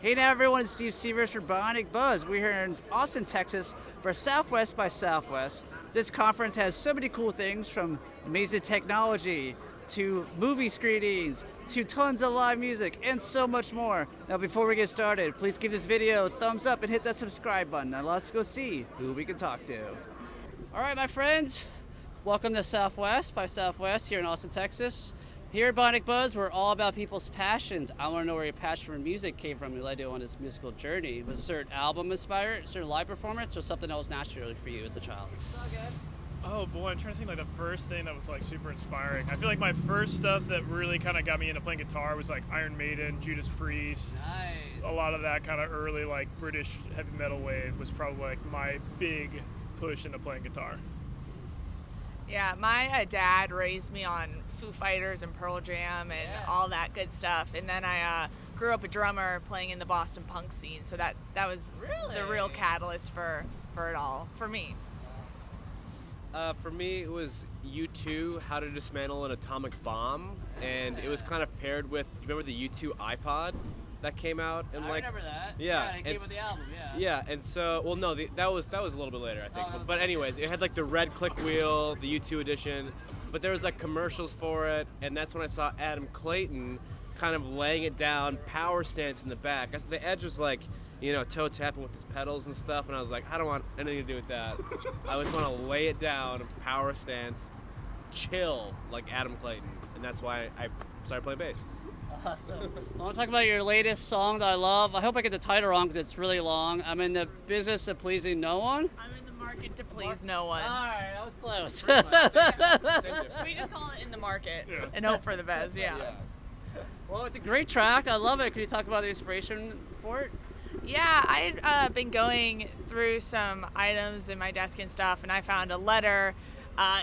Hey now everyone, it's Steve Severs for Bionic Buzz. We're here in Austin, Texas for Southwest by Southwest. This conference has so many cool things, from amazing technology to movie screenings to tons of live music and so much more. Now before we get started, please give this video a thumbs up and hit that subscribe button. Now let's go see who we can talk to. All right, my friends, welcome to Southwest by Southwest here in Austin, Texas. Here at Bionic Buzz, we're all about people's passions. I want to know where your passion for music came from and led you on this musical journey. Was a certain album inspired, a certain live performance, or something that was natural for you as a child? Oh boy, I'm trying to think like the first thing that was like super inspiring. I feel like my first stuff that really kind of got me into playing guitar was like Iron Maiden, Judas Priest. Nice. A lot of that kind of early like British heavy metal wave was probably like my big push into playing guitar. Yeah, my dad raised me on Foo Fighters and Pearl Jam and all that good stuff. And then I grew up a drummer playing in the Boston punk scene. So that was the real catalyst for it all, for me. For me, it was U2, How to Dismantle an Atomic Bomb. And it was kind of paired with, remember the U2 iPod that came out? And I remember that. Yeah. It came with the album, Yeah, and so, well, no, that was a little bit later, I think. But anyways, it had like the red click wheel, the U2 edition. But there was like commercials for it, and that's when I saw Adam Clayton kind of laying it down, power stance in the back. The Edge was like, you know, toe tapping with his pedals and stuff, and I was like, I don't want anything to do with that. I just want to lay it down, power stance, chill like Adam Clayton, and that's why I started playing bass. Awesome. I want to talk about your latest song that I love. I hope I get the title wrong because it's really long. I'm in the business of pleasing no one. I'm in the market to please no one. All right, that was close. We just call it in the market and hope for the best, yeah. Well, it's a great track. I love it. Can you talk about the inspiration for it? Yeah, I'd been going through some items in my desk and stuff, and I found a letter.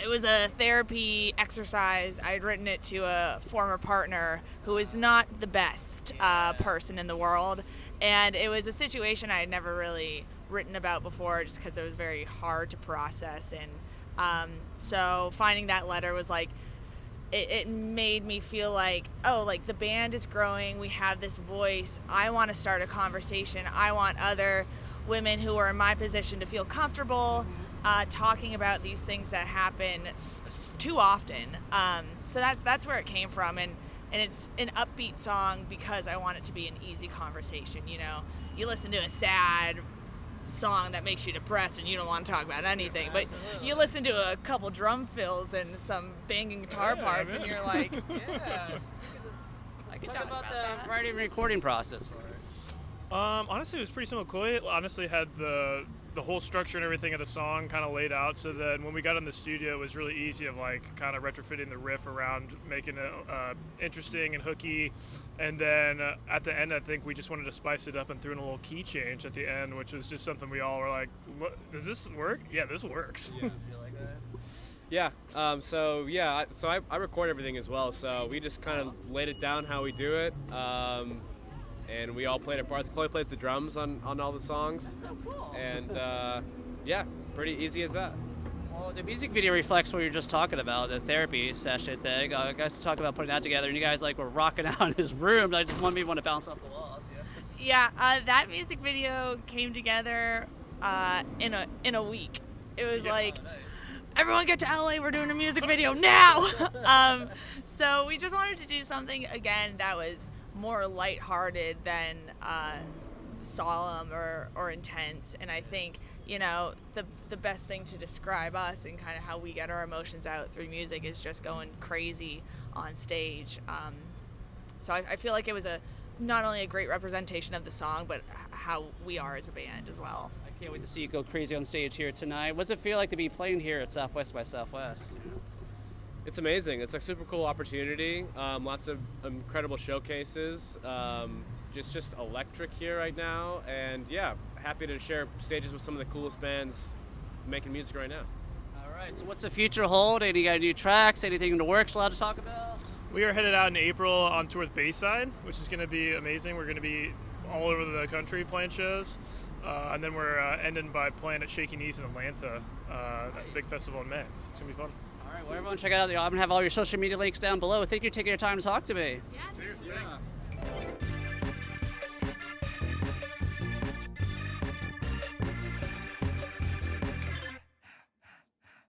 It was a therapy exercise. I had written it to a former partner who is not the best person in the world. And it was a situation I had never really written about before just because it was very hard to process. And so finding that letter was like, it made me feel like, oh, like the band is growing. We have this voice. I want to start a conversation. I want other women who are in my position to feel comfortable talking about these things that happen too often. So that's where it came from, and it's an upbeat song because I want it to be an easy conversation. You know, you listen to a sad song that makes you depressed and you don't want to talk about anything, but you listen to a couple drum fills and some banging guitar parts, and you're like, I could talk about the writing and recording process for it. Honestly, it was pretty simple. Chloe honestly had the whole structure and everything of the song kind of laid out, so that when we got in the studio, it was really easy of like kind of retrofitting the riff around making it interesting and hooky. And then at the end, I think we just wanted to spice it up and threw in a little key change at the end, which was just something we all were like, does this work? Yeah, this works. Yeah, feel like that. Yeah, so I record everything as well, so we just kind of laid it down how we do it. And we all played our parts. Chloe plays the drums on all the songs. That's so cool. And yeah, pretty easy as that. Well, the music video reflects what you're just talking about, the therapy session thing. I guys talk about putting that together, and you guys like were rocking out in his room. I just want to bounce off the walls. Yeah, that music video came together in a week. It was like, nice. Everyone get to LA, we're doing a music video now. So we just wanted to do something again that was more lighthearted than solemn or intense. And I think, you know, the best thing to describe us and kind of how we get our emotions out through music is just going crazy on stage. So I feel like it was not only a great representation of the song, but how we are as a band as well. I can't wait to see you go crazy on stage here tonight. What does it feel like to be playing here at Southwest by Southwest? It's amazing. It's a super cool opportunity. Lots of incredible showcases. Just electric here right now. And yeah, happy to share stages with some of the coolest bands making music right now. All right, so what's the future hold? Any got new tracks? Anything in the works allowed to talk about? We are headed out in April on tour with Bayside, which is going to be amazing. We're going to be all over the country playing shows. And then we're ending by playing at Shaky Knees in Atlanta, that big festival in May. So it's going to be fun. All right, well, everyone check out the album. Have all your social media links down below. Thank you for taking your time to talk to me. Yeah. Cheers. Thanks.